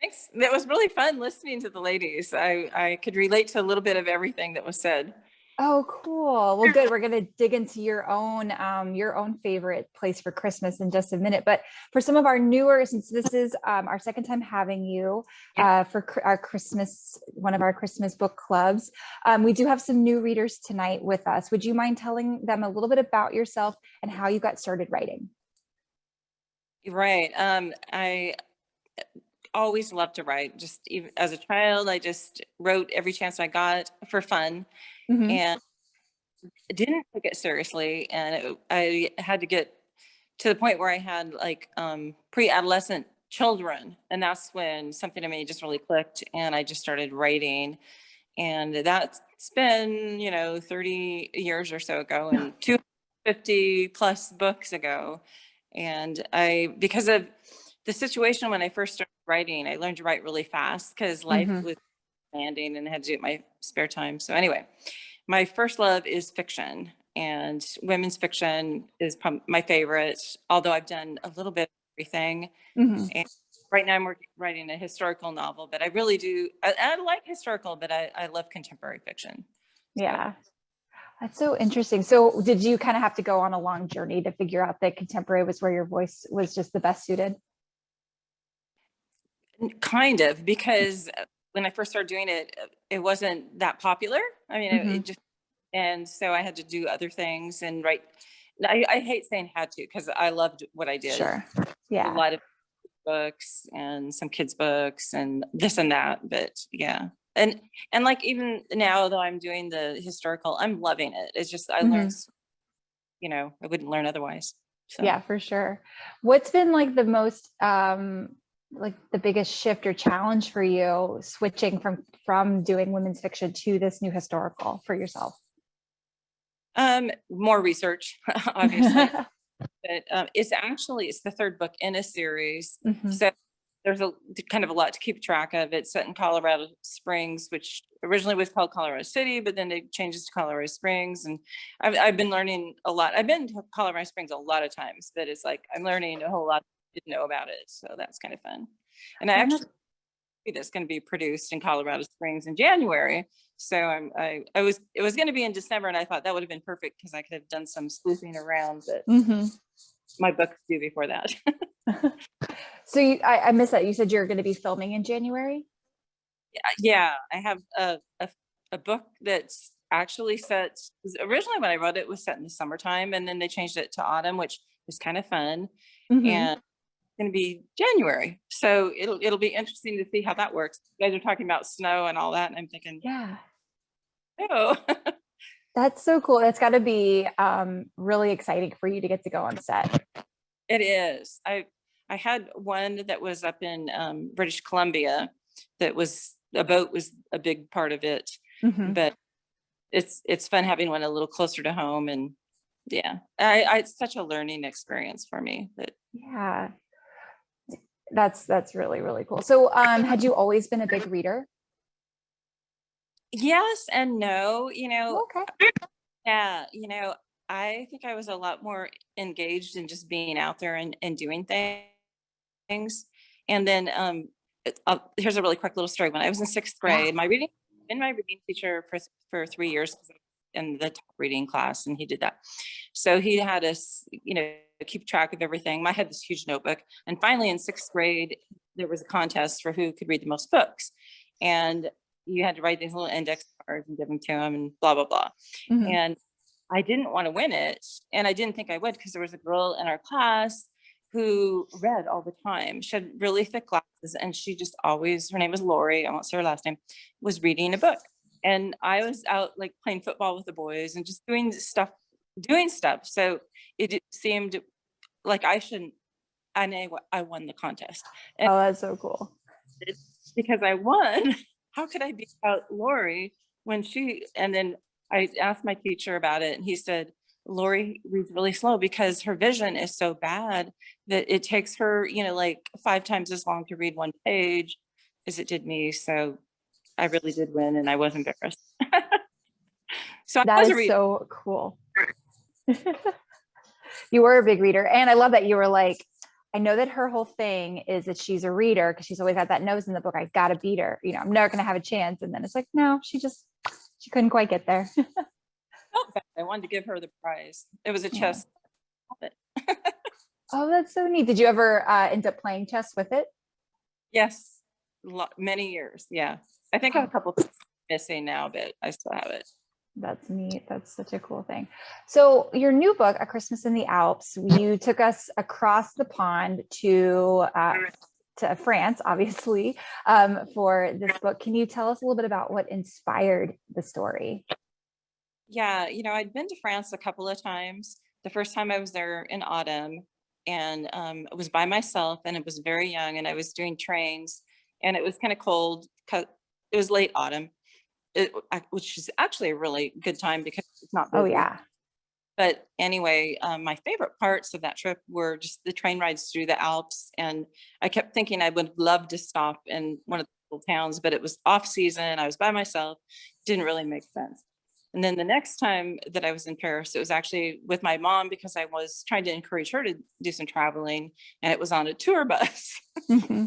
Thanks. That was really fun listening to the ladies. I could relate to a little bit of everything that was said. Oh, cool. Well, good. We're going to dig into your own favorite place for Christmas in just a minute. But for some of our newer, since this is our second time having you for our Christmas, one of our Christmas book clubs, we do have some new readers tonight with us. Would you mind telling them a little bit about yourself and how you got started writing? Right. I always loved to write. Just even as a child, I just wrote every chance I got for fun, Mm-hmm. and didn't take it seriously. And I had to get to the point where I had like pre-adolescent children, and that's when something in me just really clicked, and I just started writing. And that's been 30 years or so ago, and 250 plus books ago. And because of the situation when I first started writing, I learned to write really fast because life Mm-hmm. was demanding and I had to do it in my spare time. So anyway, my first love is fiction, and women's fiction is my favorite, although I've done a little bit of everything. Mm-hmm. And right now I'm writing a historical novel, but I really do, I like historical, but I love contemporary fiction. So Yeah. That's so interesting. So did you kind of have to go on a long journey to figure out that contemporary was where your voice was just the best suited? kind of, because when I first started doing it, it wasn't that popular. I mean, Mm-hmm. it just, and so I had to do other things and write. I hate saying had to, because I loved what I did. Sure. A Yeah. lot of books and some kids books and this and that, but yeah. And like even now though I'm doing the historical, I'm loving it. It's just I learned, Mm-hmm. I wouldn't learn otherwise. So Yeah, for sure. What's been like the most like the biggest shift or challenge for you switching from doing women's fiction to this new historical for yourself? more research, obviously. But it's the third book in a series. Hmm. So there's a kind of a lot to keep track of. It's set in Colorado Springs, which originally was called Colorado City, but then they changed it to Colorado Springs. And I've been learning a lot. I've been to Colorado Springs a lot of times, but it's like I'm learning a whole lot I didn't know about it. So that's kind of fun. And I Oh, actually that's going to be produced in Colorado Springs in January. So it was going to be in December, and I thought that would have been perfect because I could have done some sleuthing around, but mm-hmm. my book's due before that. So I missed that. You said you're going to be filming in January? Yeah, I have a book that's actually set. Originally, when I wrote it, was set in the summertime, and then they changed it to autumn, which is kind of fun. Mm-hmm. And it's going to be January, so it'll be interesting to see how that works. You guys are talking about snow and all that, and I'm thinking, Yeah. oh, That's so cool. That's got to be really exciting for you to get to go on set. it is. I had one that was up in British Columbia. That was a boat was a big part of it, Mm-hmm. but it's fun having one a little closer to home. And yeah, it's such a learning experience for me. But Yeah, that's really, really cool. So had you always been a big reader? yes and no, Okay. yeah, I think I was a lot more engaged in just being out there and doing things. And then here's a really quick little story. When I was in sixth Yeah. grade, my reading teacher for 3 years in the top reading class, and he did that. So he had us, keep track of everything. I had this huge notebook, and finally in sixth grade, there was a contest for who could read the most books, and you had to write these little index cards and give them to him, and blah blah blah. Mm-hmm. And I didn't want to win it, and I didn't think I would because there was a girl in our class who read all the time. She had really thick glasses, and she just always, her name was Lori, I won't say her last name, was reading a book. And I was out like playing football with the boys and just doing stuff. So it seemed like I won the contest. And Oh, that's so cool. because I won, how could I beat out Lori and then I asked my teacher about it, and he said, Lori reads really slow because her vision is so bad that it takes her, like 5 times as long to read one page as it did me. So I really did win, and I was embarrassed. So I That was a is reader. so cool. You were a big reader. And I love that you were like, I know that her whole thing is that she's a reader because she's always had that nose in the book. I got to beat her. You know, I'm never going to have a chance. And then it's like, no, she couldn't quite get there. I wanted to give her the prize. It was a Yeah. chess. Oh, that's so neat. Did you ever end up playing chess with it? Yes, many years. Yeah, I think I have a couple things missing now, but I still have it. That's neat. That's such a cool thing. So your new book, A Christmas in the Alps, you took us across the pond to France, obviously, for this book. Can you tell us a little bit about what inspired the story? Yeah, I'd been to France a couple of times. The first time I was there in autumn, and it was by myself, and it was very young, and I was doing trains, and it was kind of cold. It was late autumn, which is actually a really good time because it's not Oh busy. yeah. But anyway, my favorite parts of that trip were just the train rides through the Alps. And I kept thinking I would love to stop in one of the little towns, but it was off season. I was by myself. Didn't really make sense. And then the next time that I was in Paris, it was actually with my mom because I was trying to encourage her to do some traveling, and it was on a tour bus. Mm-hmm.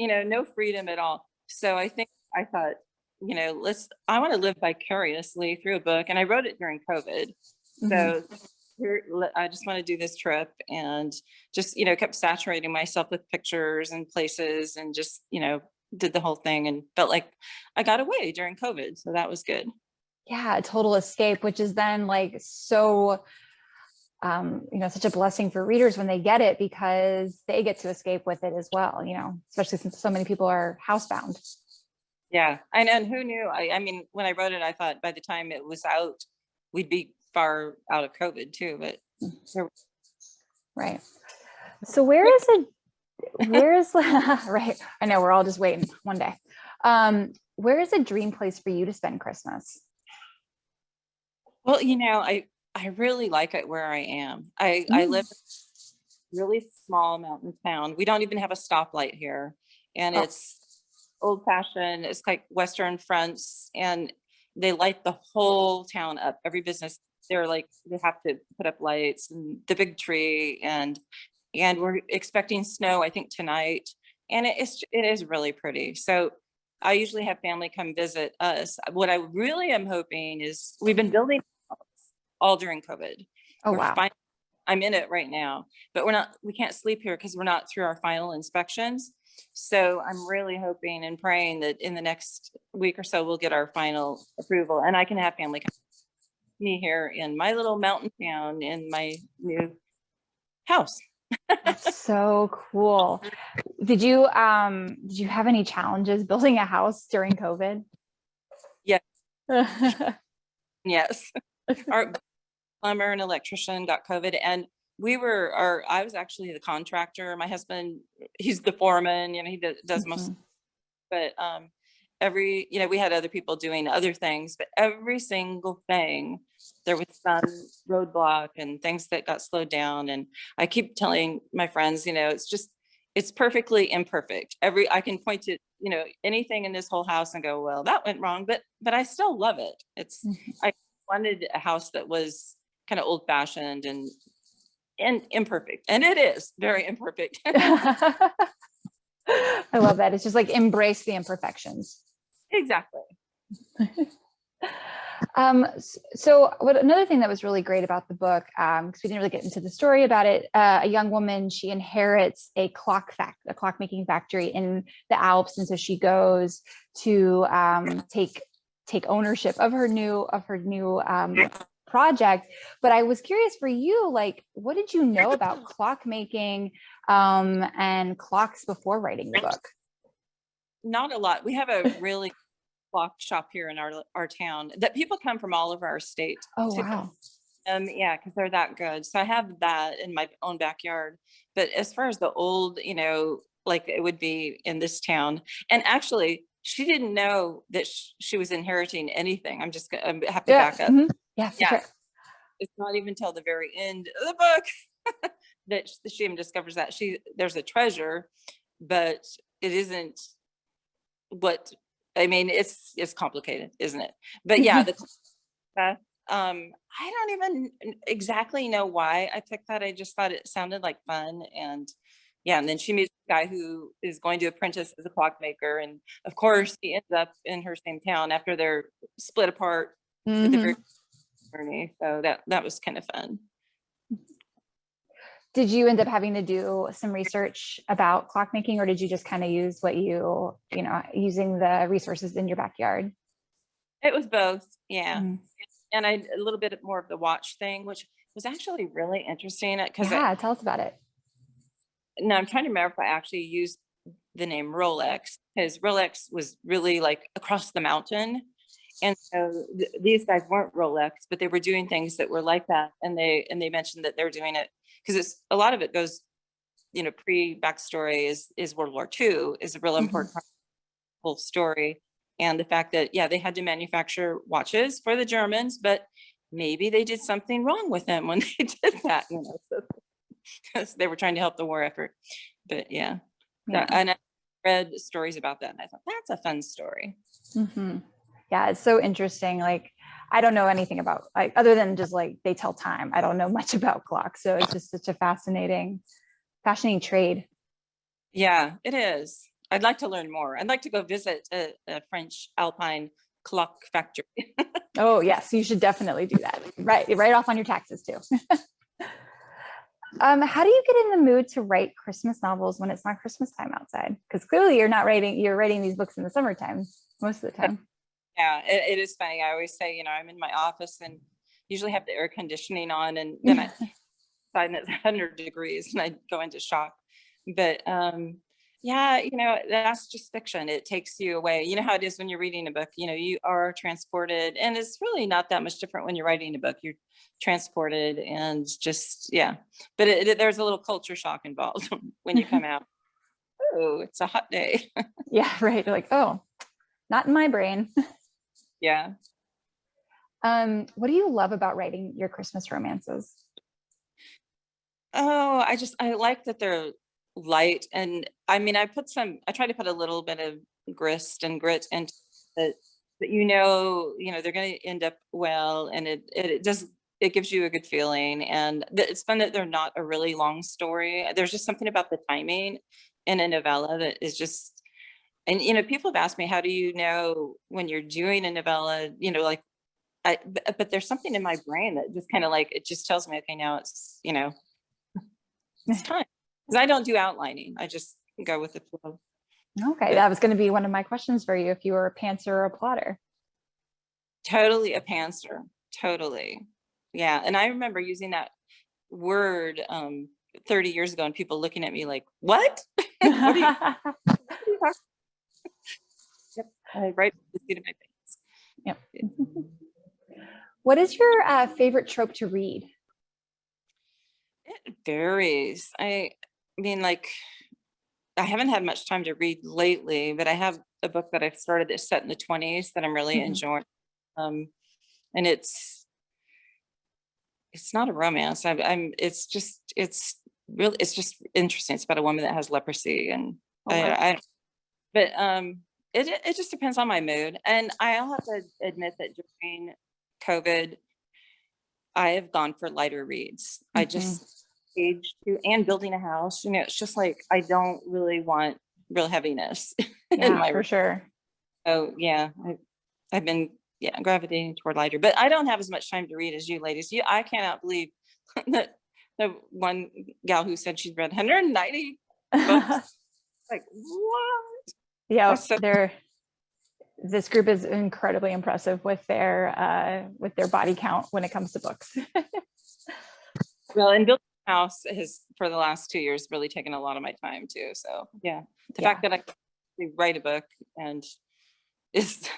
No freedom at all. So I thought, I want to live vicariously through a book. And I wrote it during COVID. Mm-hmm. So here, I just want to do this trip, and just, kept saturating myself with pictures and places, and just, did the whole thing, and felt like I got away during COVID. So that was good. Yeah, a total escape, which is then like so such a blessing for readers when they get it, because they get to escape with it as well, especially since so many people are housebound. Yeah. And who knew? I mean, when I wrote it, I thought by the time it was out, we'd be far out of COVID too, but right. So where is right. I know we're all just waiting one day. Where is a dream place for you to spend Christmas? Well, I really like it where I am. I live in a really small mountain town. We don't even have a stoplight here. And it's old fashioned. It's like Western fronts, and they light the whole town up. Every business, they have to put up lights, and the big tree, and we're expecting snow, I think, tonight. And it is really pretty. So I usually have family come visit us. What I really am hoping is, we've been building all during COVID. Oh, wow. I'm in it right now, but we can't sleep here because we're not through our final inspections. So I'm really hoping and praying that in the next week or so, we'll get our final approval, and I can have family come to me here in my little mountain town in my new house. That's so cool. Did you have any challenges building a house during COVID? Yeah. Yes. Our plumber and electrician got COVID, and I was actually the contractor. My husband, he's the foreman, he does most, but we had other people doing other things, but every single thing, there was some roadblock and things that got slowed down. And I keep telling my friends, it's perfectly imperfect. I can point to, anything in this whole house and go, well, that went wrong, but I still love it. I wanted a house that was kind of old fashioned and imperfect. And it is very imperfect. I love that. It's just like embrace the imperfections. Exactly. So another thing that was really great about the book, because we didn't really get into the story about it, a young woman, she inherits a clockmaking factory in the Alps. And so she goes to take ownership of her new project. But I was curious for you, like, what did you know about clockmaking and clocks before writing the book? Not a lot. We have a really clock shop here in our town that people come from all over our state. Oh, wow. Yeah, because they're that good. So I have that in my own backyard. But as far as the old, like it would be in this town, and actually she didn't know that she was inheriting anything. I have to back up. Mm-hmm. Yeah, sure. It's not even till the very end of the book that she even discovers that there's a treasure, but it isn't it's complicated, isn't it? But yeah, I don't even exactly know why I picked that. I just thought it sounded like fun. And yeah, and then she meets a guy who is going to apprentice as a clockmaker. And of course, he ends up in her same town after they're split apart at the very Mhm. journey. So that was kind of fun. Did you end up having to do some research about clockmaking, or did you just kind of use what using the resources in your backyard? It was both. Yeah. Mm. And a little bit more of the watch thing, which was actually really interesting because Yeah, tell us about it. now I'm trying to remember if I actually used the name Rolex, because Rolex was really like across the mountain. And so these guys weren't Rolex, but they were doing things that were like that. And they mentioned that they're doing it because it's a lot of it goes, pre backstory is World War II is a real Mhm. important part of the whole story. And the fact that, yeah, they had to manufacture watches for the Germans, but maybe they did something wrong with them when they did that, so, because they were trying to help the war effort. But yeah, Yeah. and I read stories about that and I thought that's a fun story. Mhm. Yeah, it's so interesting. Like, I don't know anything about, like, other than just like they tell time. I don't know much about clocks. So it's just such a fascinating trade. Yeah, it is. I'd like to learn more. I'd like to go visit a French Alpine clock factory. Oh, yes, you should definitely do that. Right off on your taxes too. How do you get in the mood to write Christmas novels when it's not Christmas time outside? Because clearly you're writing these books in the summertime most of the time. Yeah, it is funny. I always say, I'm in my office and usually have the air conditioning on, and then I find it's 100 degrees and I go into shock. But yeah, that's just fiction. It takes you away. You know how it is when you're reading a book, you are transported, and it's really not that much different when you're writing a book. You're transported and just, yeah. But there's a little culture shock involved when you come out. Oh, it's a hot day. Yeah, right. You're like, oh, not in my brain. Yeah. What do you love about writing your Christmas romances? Oh, I like that they're light. And I mean, I try to put a little bit of grist and grit into it, but they're going to end up well. And it gives you a good feeling. And it's fun that they're not a really long story. There's just something about the timing in a novella that is just, and, people have asked me, how do you know when you're doing a novella, like, but there's something in my brain that just kind of like, it just tells me, okay, now it's time, because I don't do outlining. I just go with the flow. Okay, But that was going to be one of my questions for you, if you were a pantser or a plotter. totally a pantser, totally. Yeah, and I remember using that word 30 years ago, and people looking at me like, "What? What are you?" Yep, I right the seat of my pants. Yep. What is your favorite trope to read? It varies. I mean, like, I haven't had much time to read lately, but I have a book that I've started that's set in the 20s that I'm really Mhm. enjoying. Um, and it's not a romance. It's just interesting. It's about a woman that has leprosy, and Oh, wow. I but it just depends on my mood. And I'll have to admit that during COVID, I have gone for lighter reads. I Mhm. just age to, and building a house, it's just like I don't really want real heaviness in Yeah, my for room. sure. So yeah, I've been, yeah, gravitating toward lighter, but I don't have as much time to read as you ladies. I cannot believe that the one gal who said she'd read 190 books. Like, what? Yeah, That's so this group is incredibly impressive with their body count when it comes to books. well. And building a house has, for the last 2 years, really taken a lot of my time too. So yeah, the Yeah. fact that I can write a book and is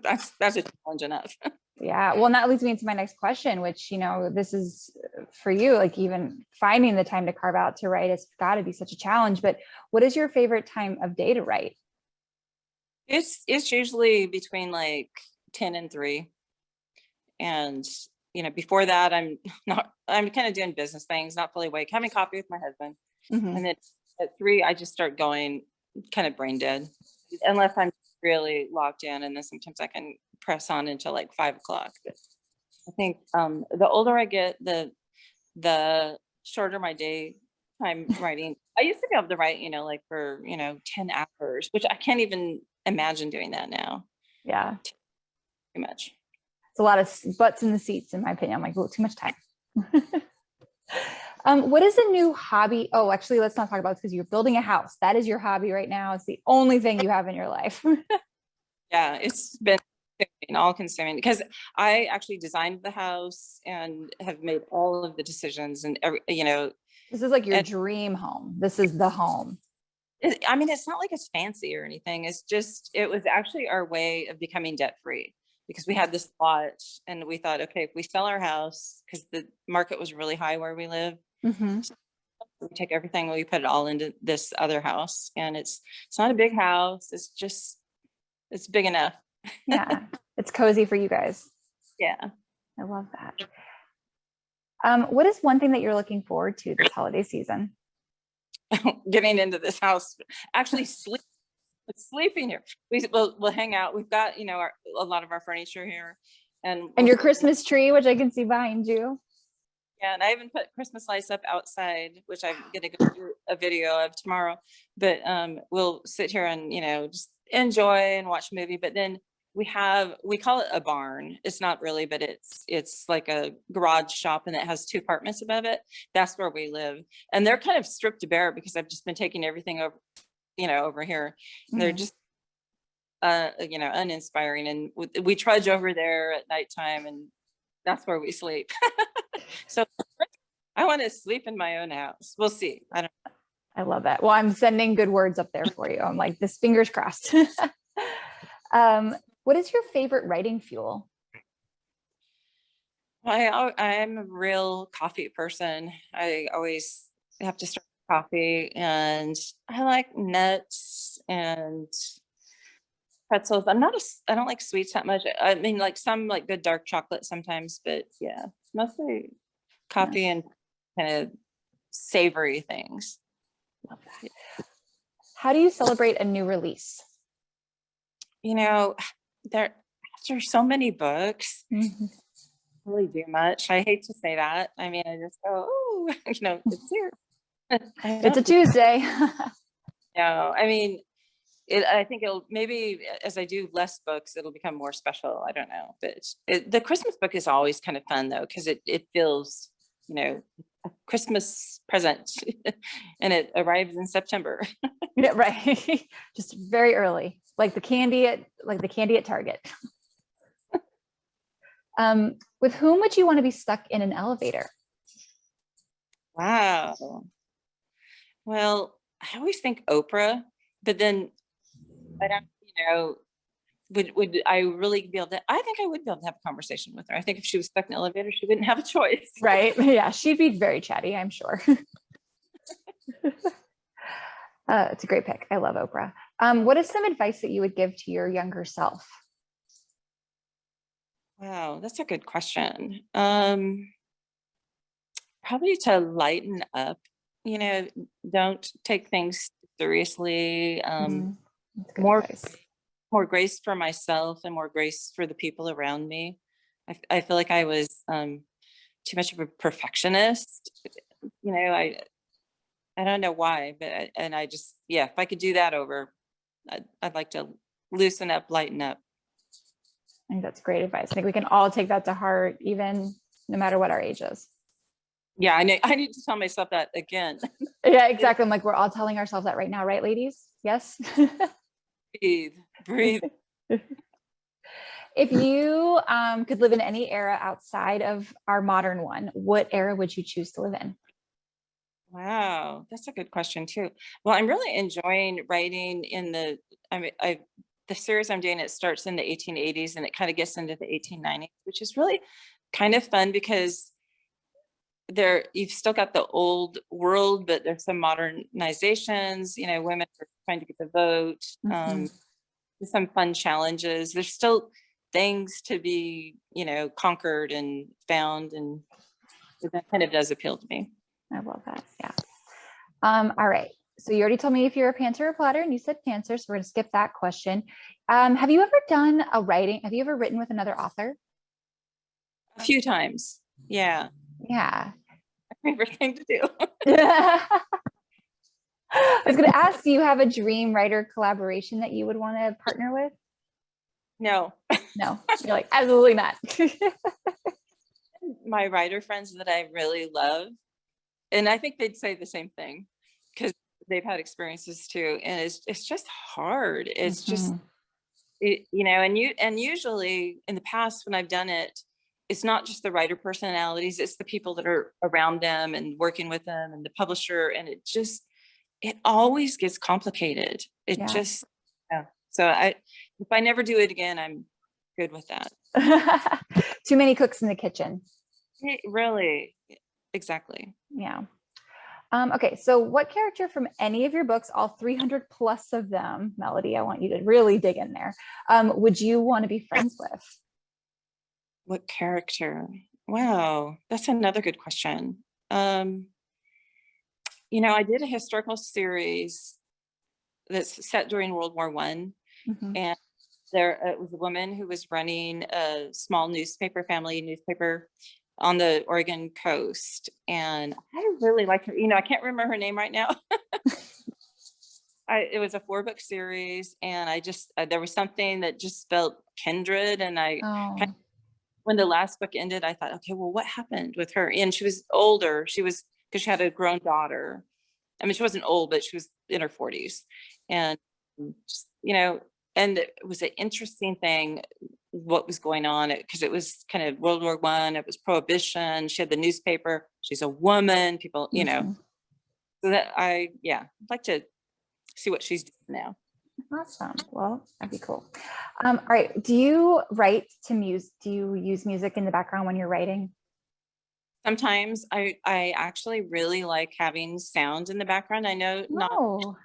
that's a challenge enough. Yeah. Well, and that leads me into my next question, which, this is for you, like, even finding the time to carve out to write has got to be such a challenge. But what is your favorite time of day to write? It's usually between like 10 and 3. And before that, I'm kind of doing business things, not fully awake, having coffee with my husband. Mhm. And then at 3, I just start going kind of brain dead, unless I'm really locked in. And then sometimes I can press on until like 5 o'clock. I think the older I get, the shorter my day time writing. I used to be able to write, like for, 10 hours, which I can't even imagine doing that now. Yeah. Too much. It's a lot of butts in the seats, in my opinion. I'm like, oh, too much time. What is a new hobby? Oh, actually, let's not talk about this because you're building a house. That is your hobby right now. It's the only thing you have in your life. Yeah, it's been all consuming because I actually designed the house and have made all of the decisions and this is like your dream home. This is the home. I mean, it's not like it's fancy or anything. It was actually our way of becoming debt free because we had this lot and we thought, okay, if we sell our house, because the market was really high where we live, so we take everything, we put it all into this other house, and it's not a big house. It's big enough. Yeah, it's cozy for you guys. Yeah. I love that. What is one thing that you're looking forward to this holiday season? Getting into this house, actually sleeping here. We'll hang out. We've got, a lot of our furniture here, and your Christmas tree, which I can see behind you. Yeah, and I even put Christmas lights up outside, which I'm gonna go do a video of tomorrow. But we'll sit here and just enjoy and watch a movie. But then we call it a barn. It's not really, but it's like a garage shop, and it has 2 apartments above it. That's where we live, and they're kind of stripped bare because I've just been taking everything over, over here. They're just uninspiring, and we trudge over there at nighttime, and that's where we sleep. So I want to sleep in my own house. We'll see. I don't know. I love that. Well, I'm sending good words up there for you. I'm like, this fingers crossed. What is your favorite writing fuel? I'm a real coffee person. I always have to start with coffee, and I like nuts and pretzels. I don't like sweets that much. I mean, like some like good dark chocolate sometimes, but yeah, mostly coffee and kind of savory things. Love that. How do you celebrate a new release? There's so many books. Really do much. I hate to say that. I mean, I just go, oh, it's here. It's a Tuesday. No, I mean, I think it'll maybe as I do less books, it'll become more special. I don't know, but the Christmas book is always kind of fun though, because it feels, a Christmas present, and it arrives in September. Yeah, right. Just very early, like the candy at Target. With whom would you want to be stuck in an elevator? Wow. Well, I always think Oprah, but then I don't, would I really be able to? I think I would be able to have a conversation with her. I think if she was stuck in an elevator, she wouldn't have a choice. Right. Yeah, she'd be very chatty, I'm sure. It's a great pick. I love Oprah. What is some advice that you would give to your younger self? Wow, that's a good question. Probably to lighten up, don't take things seriously. More advice. More grace for myself and more grace for the people around me. I feel like I was too much of a perfectionist. I don't know why, but I just, if I could do that over, I'd like to loosen up, lighten up. I think that's great advice. I think we can all take that to heart, even no matter what our age is. Yeah, I need to tell myself that again. Yeah, exactly. I'm like, we're all telling ourselves that right now, right, ladies? Yes. Breathe. If you could live in any era outside of our modern one, what era would you choose to live in? Wow, that's a good question too. Well, I'm really enjoying writing the series I'm doing, it starts in the 1880s and it kind of gets into the 1890s, which is really kind of fun because you've still got the old world, but there's some modernizations, women are trying to get the vote, some fun challenges. There's still things to be, conquered and found, and that kind of does appeal to me. I love that. Yeah. All right. So you already told me if you're a pantser or plotter, and you said pantser, so we're going to skip that question. Have you ever written with another author? A few times. Yeah. Yeah. My favorite thing to do. I was going to ask, do you have a dream writer collaboration that you would want to partner with? No. No, you're like, absolutely not. My writer friends that I really love, and I think they'd say the same thing because they've had experiences too. And it's just hard. It's just Mhm. and usually in the past when I've done it, it's not just the writer personalities, it's the people that are around them and working with them and the publisher. And it always gets complicated. It Yeah. just, yeah. So if I never do it again, I'm good with that. Too many cooks in the kitchen. Really, exactly. Yeah. Okay, so what character from any of your books, all 300 plus of them, Melody, I want you to really dig in there, would you want to be friends with? What character? Wow, that's another good question. I did a historical series that's set during World War One, Mhm. and there it was a woman who was running a small family newspaper on the Oregon coast, and I really liked her. I can't remember her name right now. It was a 4-book series, and I just there was something that just felt kindred, and Oh, when the last book ended, I thought, okay, well, what happened with her? And she was older. She was because she had a grown daughter. I mean, she wasn't old, but she was in her 40s. And just, and it was an interesting thing what was going on because it was kind of World War One. It was prohibition. She had the newspaper. She's a woman. People, mhm. so that I'd like to see what she's doing now. Awesome. Well, that'd be cool. All right. Do you write to muse? Do you use music in the background when you're writing? Sometimes I actually really like having sound in the background. I know not No.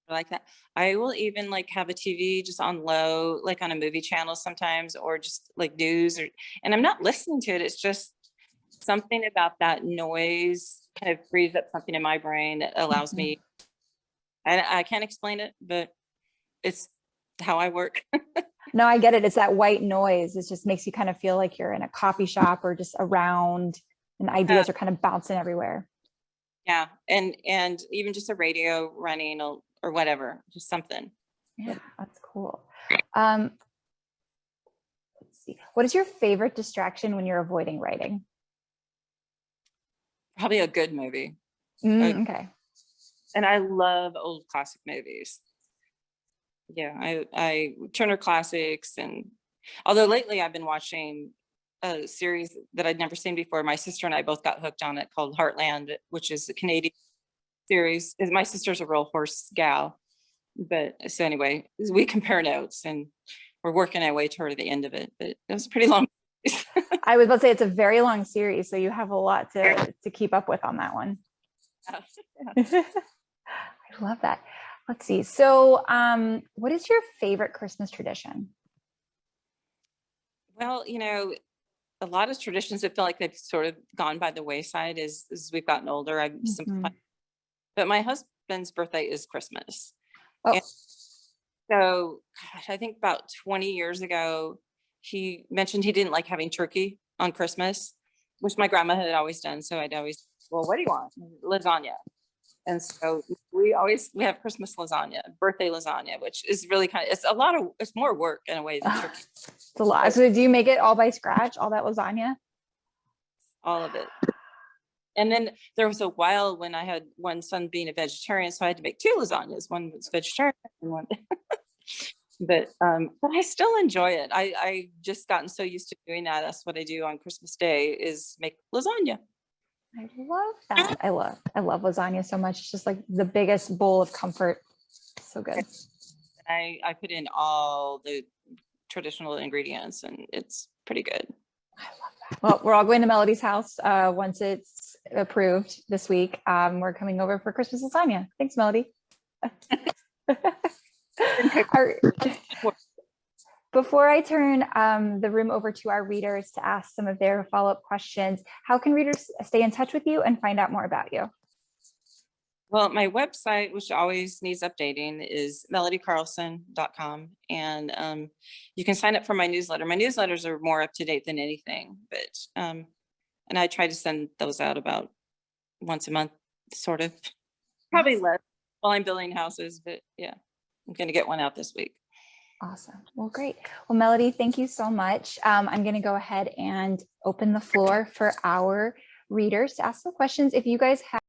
like that. I will even like have a TV just on low, like on a movie channel sometimes, or just like news and I'm not listening to it. It's just something about that noise kind of frees up something in my brain that allows Mhm. me, I can't explain it, but it's how I work. No, I get it. It's that white noise. It just makes you kind of feel like you're in a coffee shop or just around and Uh, ideas are kind of bouncing everywhere. yeah. And even just a radio running or whatever, just something. Yeah, that's cool. Let's see. What is your favorite distraction when you're avoiding writing? Probably a good movie. Okay. And I love old classic movies. Yeah, I Turner Classics, and although lately I've been watching a series that I'd never seen before. My sister and I both got hooked on it called Heartland, which is a Canadian series. My sister's a real horse gal, but so anyway, we compare notes and we're working our way toward the end of it. But it was a pretty long. I was about to say it's a very long series, so you have a lot to keep up with on that one. Yeah. I love that. Let's see. So, what is your favorite Christmas tradition? Well, a lot of traditions that feel like they've sort of gone by the wayside as we've gotten older. I've simplified, Mhm. but my husband's birthday is Christmas. Oh, So, gosh, I think about 20 years ago, he mentioned he didn't like having turkey on Christmas, which my grandma had always done. So I'd always, well, what do you want? Lasagna. And so we have Christmas lasagna, birthday lasagna, which is really it's more work in a way than turkey, it's a lot. but So, do you make it all by scratch, all that lasagna? all of it. And then there was a while when I had one son being a vegetarian, so I had to make 2 lasagnas. One was vegetarian and one but I still enjoy it. I just gotten so used to doing that. That's what I do on Christmas Day is make lasagna. I love that. I love lasagna so much. It's just like the biggest bowl of comfort. So good. I put in all the traditional ingredients and it's pretty good. Well, we're all going to Melody's house once it's approved this week. We're coming over for Christmas lasagna. Thanks, Melody. Before I turn the room over to our readers to ask some of their follow-up questions, how can readers stay in touch with you and find out more about you? Well, my website, which always needs updating, is melodycarlson.com. And you can sign up for my newsletter. My newsletters are more up to date than anything, but and I try to send those out about once a month, sort of. Probably Awesome. less while I'm building houses, but yeah, I'm going to get one out this week. Awesome. Well, great. Well, Melody, thank you so much. I'm going to go ahead and open the floor for our readers to ask some questions. If you guys have